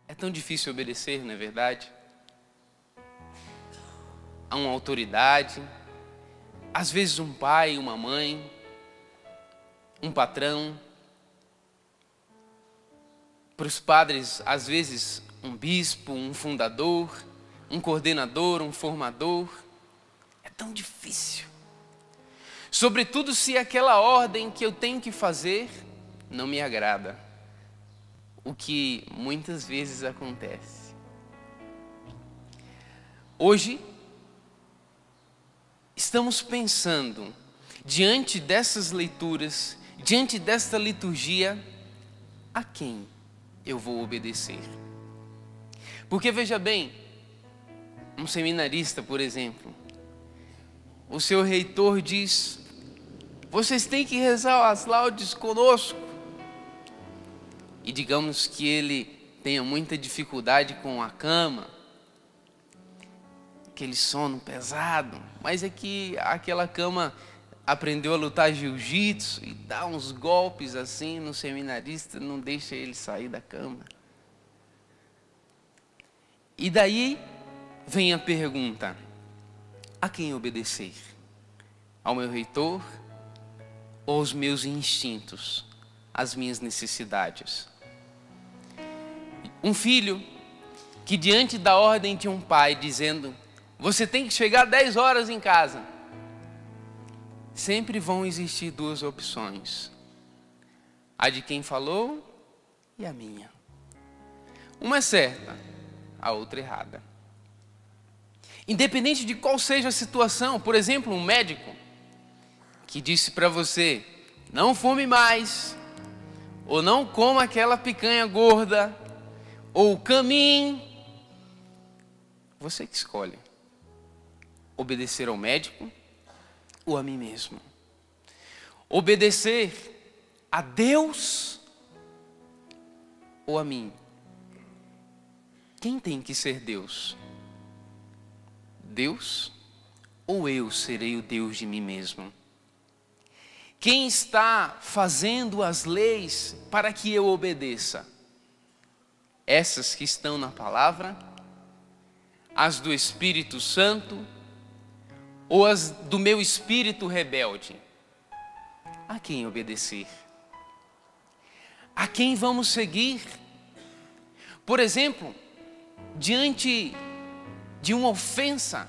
É tão difícil obedecer, não é verdade? A uma autoridade, às vezes um pai, uma mãe, um patrão. Para os padres, às vezes, um bispo, um fundador, um coordenador, um formador. É tão difícil. Sobretudo se aquela ordem que eu tenho que fazer não me agrada. O que muitas vezes acontece. Hoje, estamos pensando, diante dessas leituras, diante desta liturgia, a quem eu vou obedecer? Porque veja bem, um seminarista, por exemplo, o seu reitor diz: vocês têm que rezar as laudes conosco. E digamos que ele tenha muita dificuldade com a cama, aquele sono pesado, mas é que aquela cama aprendeu a lutar jiu-jitsu e dá uns golpes assim no seminarista, não deixa ele sair da cama. E daí vem a pergunta: a quem obedecer? Ao meu reitor ou aos meus instintos, às minhas necessidades? Um filho que, diante da ordem de um pai dizendo: você tem que chegar 10 horas em casa, sempre vão existir duas opções: a de quem falou e a minha. Uma é certa, a outra errada. Independente de qual seja a situação, por exemplo, um médico que disse para você: não fume mais, ou não coma aquela picanha gorda, ou caminhe. Você que escolhe obedecer ao médico ou a mim mesmo. Obedecer a Deus ou a mim. Quem tem que ser Deus? Deus ou eu serei o Deus de mim mesmo? Quem está fazendo as leis para que eu obedeça? Essas que estão na palavra, as do Espírito Santo ou as do meu espírito rebelde? A quem obedecer? A quem vamos seguir? Por exemplo, diante de uma ofensa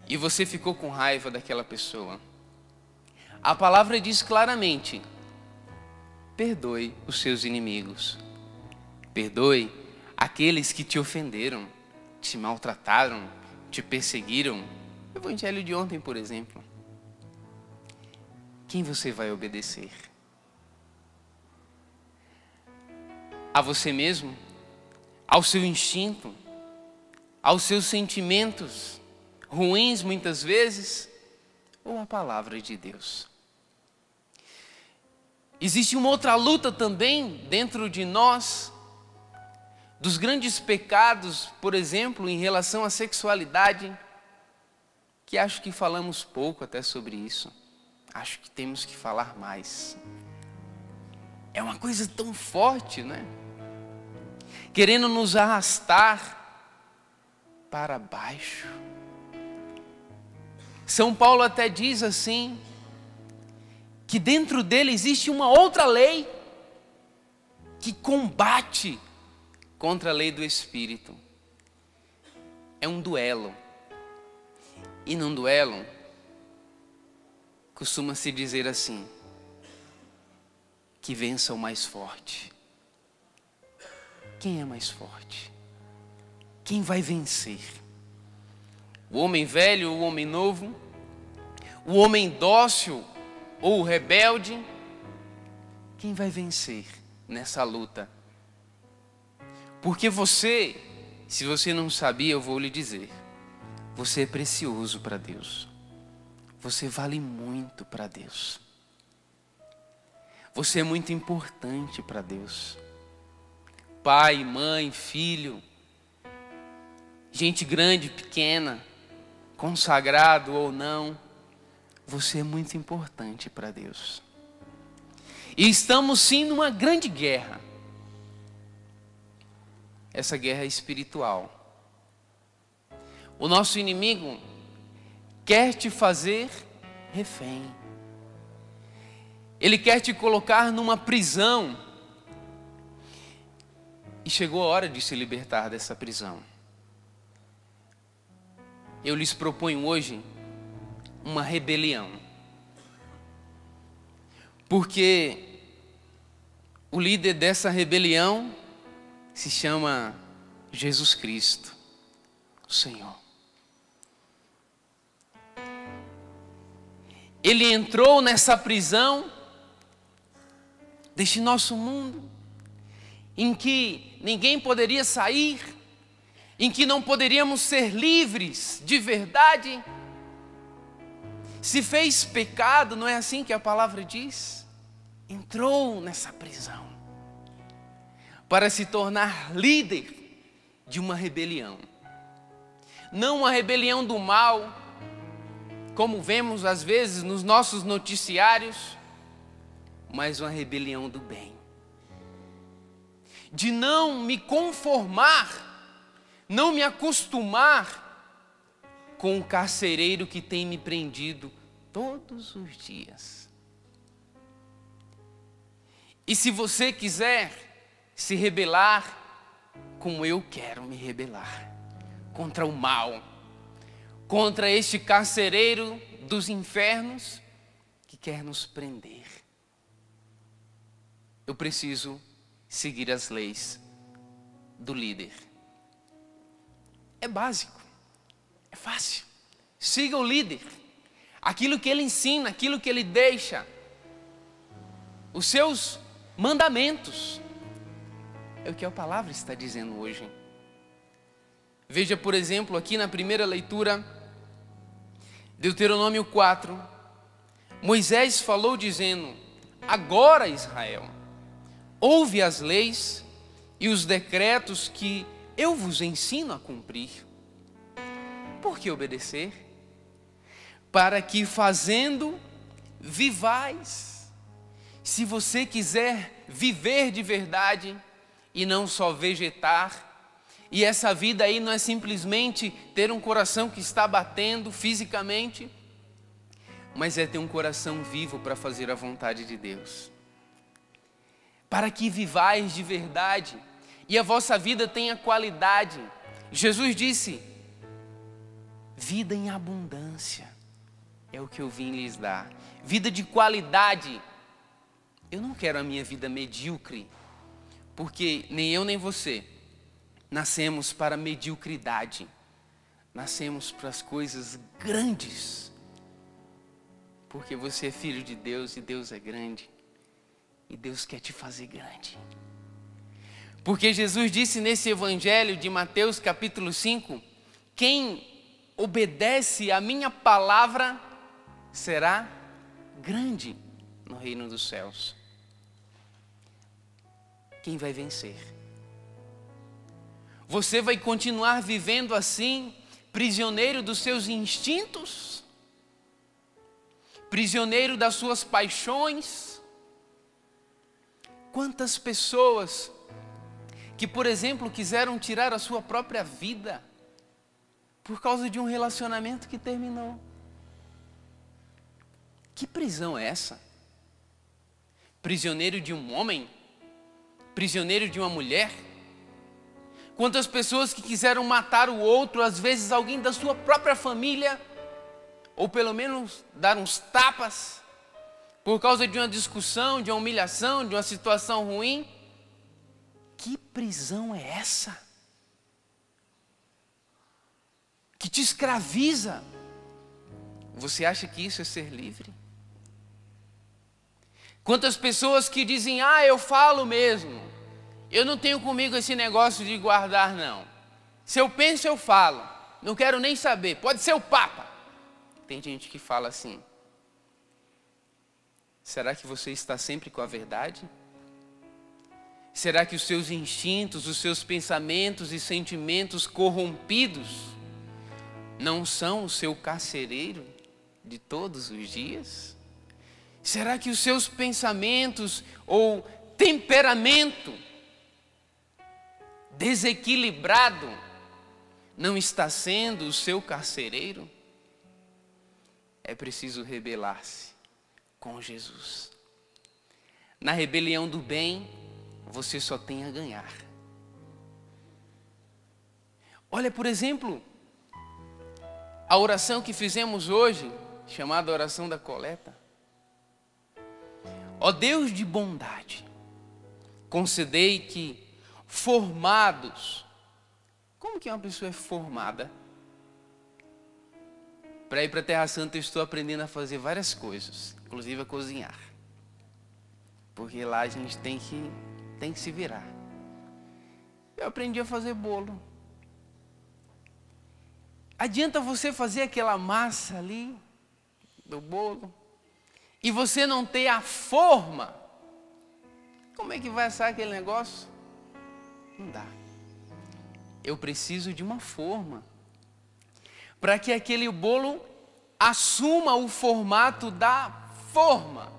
e você ficou com raiva daquela pessoa, a palavra diz claramente: perdoe os seus inimigos. Perdoe aqueles que te ofenderam, te maltrataram, te perseguiram. O evangelho de ontem, por exemplo. Quem você vai obedecer? A você mesmo? Ao seu instinto? Aos seus sentimentos ruins muitas vezes? Ou a palavra de Deus? Existe uma outra luta também dentro de nós, dos grandes pecados, por exemplo, em relação à sexualidade, que acho que falamos pouco até sobre isso. Acho que temos que falar mais. É uma coisa tão forte, né? Querendo nos arrastar para baixo. São Paulo até diz assim, que dentro dele existe uma outra lei que combate contra a lei do Espírito. É um duelo. E num duelo, costuma-se dizer assim, que vença o mais forte. Quem é mais forte? Quem vai vencer? O homem velho ou o homem novo? O homem dócil ou o rebelde? Quem vai vencer nessa luta? Porque você, se você não sabia, eu vou lhe dizer, você é precioso para Deus. Você vale muito para Deus. Você é muito importante para Deus. Pai, mãe, filho, gente grande, pequena, consagrado ou não, você é muito importante para Deus. E estamos sim numa grande guerra. essa guerra espiritual. O nosso inimigo quer te fazer refém. Ele quer te colocar numa prisão. E chegou a hora de se libertar dessa prisão. Eu lhes proponho hoje uma rebelião. Porque o líder dessa rebelião se chama Jesus Cristo, o Senhor. Ele entrou nessa prisão deste nosso mundo, em que ninguém poderia sair, em que não poderíamos ser livres de verdade. Se fez pecado, não é assim que a palavra diz? Entrou nessa prisão para se tornar líder de uma rebelião. Não uma rebelião do mal, como vemos às vezes nos nossos noticiários, mas uma rebelião do bem. De não me conformar, não me acostumar com o carcereiro que tem me prendido todos os dias. E se você quiser se rebelar, como eu quero me rebelar, contra o mal, contra este carcereiro dos infernos que quer nos prender, eu preciso seguir as leis do líder. É básico, é fácil. Siga o líder, aquilo que ele ensina, aquilo que ele deixa, os seus mandamentos. É o que a palavra está dizendo hoje. Veja, por exemplo, aqui na primeira leitura, Deuteronômio 4, Moisés falou dizendo: agora, Israel, ouve as leis e os decretos que eu vos ensino a cumprir. Por que obedecer? Para que fazendo vivais. Se você quiser viver de verdade e não só vegetar, e essa vida aí não é simplesmente ter um coração que está batendo fisicamente, mas é ter um coração vivo para fazer a vontade de Deus. Para que vivais de verdade e a vossa vida tenha qualidade. Jesus disse: vida em abundância é o que eu vim lhes dar. Vida de qualidade. Eu não quero a minha vida medíocre, porque nem eu nem você nascemos para mediocridade. Nascemos para as coisas grandes, porque você é filho de Deus e Deus é grande. E Deus quer te fazer grande. Porque Jesus disse nesse evangelho de Mateus capítulo 5, quem obedece a minha palavra será grande no reino dos céus. Quem vai vencer? Você vai continuar vivendo assim, prisioneiro dos seus instintos? Prisioneiro das suas paixões? Quantas pessoas que, por exemplo, quiseram tirar a sua própria vida por causa de um relacionamento que terminou? Que prisão é essa? Prisioneiro de um homem? Prisioneiro de uma mulher? Quantas pessoas que quiseram matar o outro, às vezes alguém da sua própria família, ou pelo menos dar uns tapas, por causa de uma discussão, de uma humilhação, de uma situação ruim? Que prisão é essa? Que te escraviza? Você acha que isso é ser livre? Quantas pessoas que dizem: ah, eu falo mesmo, eu não tenho comigo esse negócio de guardar não. Se eu penso, eu falo, não quero nem saber, pode ser o Papa. Tem gente que fala assim. Será que você está sempre com a verdade? Será que os seus instintos, os seus pensamentos e sentimentos corrompidos não são o seu carcereiro de todos os dias? Será que os seus pensamentos ou temperamento desequilibrado não está sendo o seu carcereiro? É preciso rebelar-se com Jesus. Na rebelião do bem, você só tem a ganhar. Olha, por exemplo, a oração que fizemos hoje, chamada oração da coleta. Ó Deus de bondade, concedei que formados. Como que uma pessoa é formada? Para ir para a Terra Santa eu estou aprendendo a fazer várias coisas, inclusive a cozinhar. Porque lá a gente tem que se virar. Eu aprendi a fazer bolo. Adianta você fazer aquela massa ali do bolo e você não ter a forma. Como é que vai assar aquele negócio? Não dá. Eu preciso de uma forma para que aquele bolo assuma o formato da forma.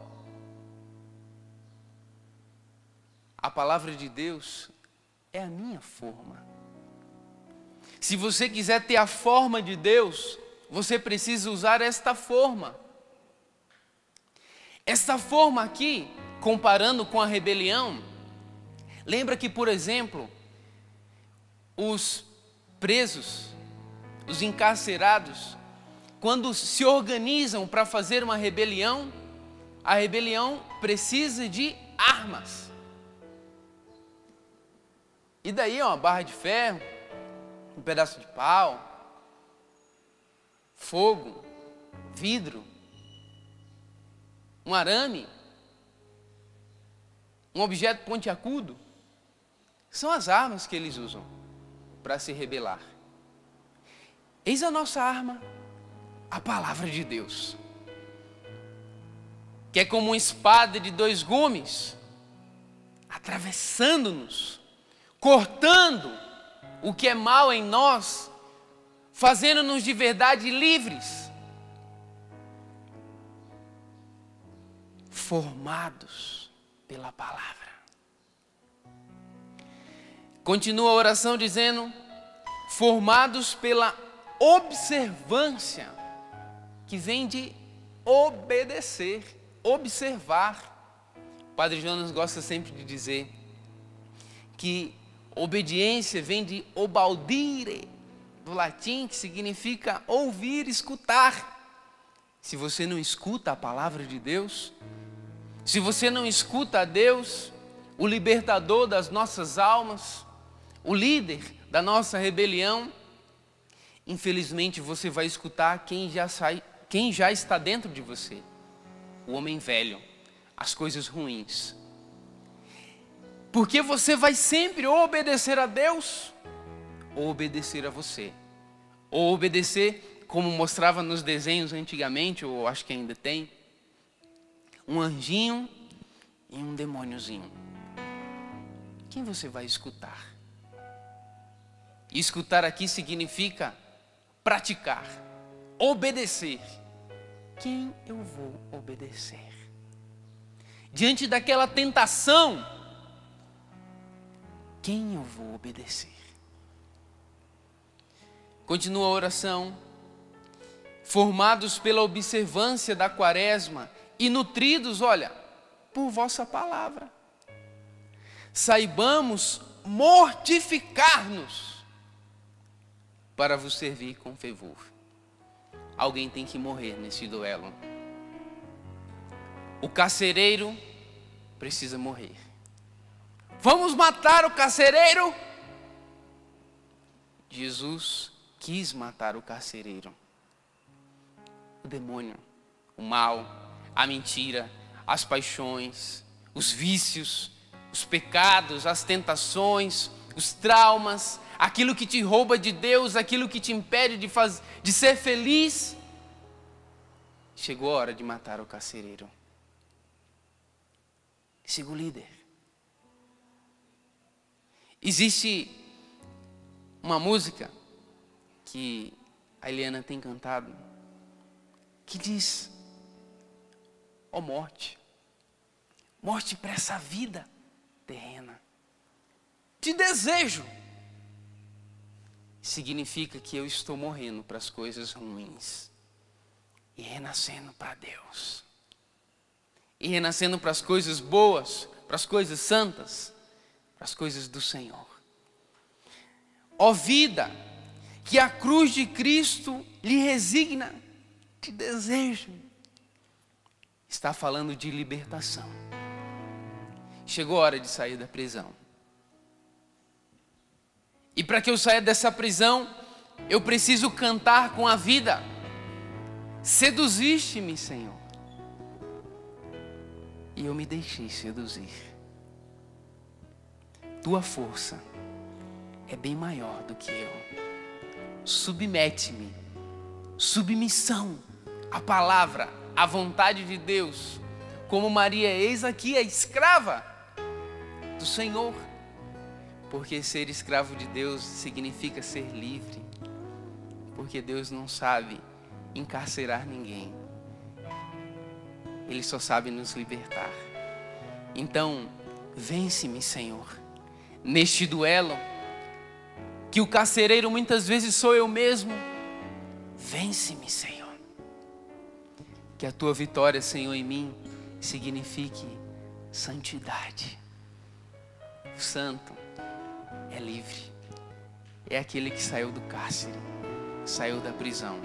A palavra de Deus é a minha forma. Se você quiser ter a forma de Deus, você precisa usar esta forma. Esta forma aqui, comparando com a rebelião, lembra que, por exemplo, os presos, os encarcerados, quando se organizam para fazer uma rebelião, a rebelião precisa de armas. E daí uma barra de ferro, um pedaço de pau, fogo, vidro, um arame, um objeto pontiagudo. São as armas que eles usam para se rebelar. Eis a nossa arma, a palavra de Deus, que é como uma espada de 2 gumes, atravessando-nos, cortando o que é mal em nós, fazendo-nos de verdade livres, formados pela palavra. Continua a oração dizendo, formados pela observância, que vem de obedecer, observar. O Padre Jonas gosta sempre de dizer que obediência vem de obaudire, do latim, que significa ouvir, escutar. Se você não escuta a palavra de Deus, se você não escuta a Deus, o libertador das nossas almas, o líder da nossa rebelião, infelizmente você vai escutar quem já está dentro de você, o homem velho, as coisas ruins. Porque você vai sempre ou obedecer a Deus, ou obedecer a você. Ou obedecer, como mostrava nos desenhos antigamente, ou acho que ainda tem, um anjinho e um demôniozinho. Quem você vai escutar? E escutar aqui significa praticar, obedecer. Quem eu vou obedecer? Diante daquela tentação, quem eu vou obedecer? Continua a oração. Formados pela observância da quaresma e nutridos, olha, por vossa palavra. Saibamos mortificar-nos para vos servir com fervor. Alguém tem que morrer nesse duelo. O carcereiro precisa morrer. Vamos matar o carcereiro? Jesus quis matar o carcereiro. O demônio, o mal, a mentira, as paixões, os vícios, os pecados, as tentações, os traumas, aquilo que te rouba de Deus, aquilo que te impede de ser feliz. Chegou a hora de matar o carcereiro. Siga o líder. Existe uma música que a Eliana tem cantado, que diz, ó morte, morte para essa vida terrena, te desejo significa que eu estou morrendo para as coisas ruins e renascendo para Deus. E renascendo para as coisas boas, para as coisas santas, para as coisas do Senhor. Ó vida, que a cruz de Cristo lhe resigna, te desejo. Está falando de libertação. Chegou a hora de sair da prisão. E para que eu saia dessa prisão, eu preciso cantar com a vida. Seduziste-me, Senhor. E eu me deixei seduzir. Tua força é bem maior do que eu. Submete-me. Submissão à palavra, à vontade de Deus. Como Maria, eis aqui a escrava do Senhor. Porque ser escravo de Deus significa ser livre. Porque Deus não sabe encarcerar ninguém. Ele só sabe nos libertar. Então, vence-me, Senhor, neste duelo, que o carcereiro muitas vezes sou eu mesmo. Vence-me, Senhor. Que a tua vitória, Senhor, em mim signifique santidade. O santo é livre. É aquele que saiu do cárcere, saiu da prisão.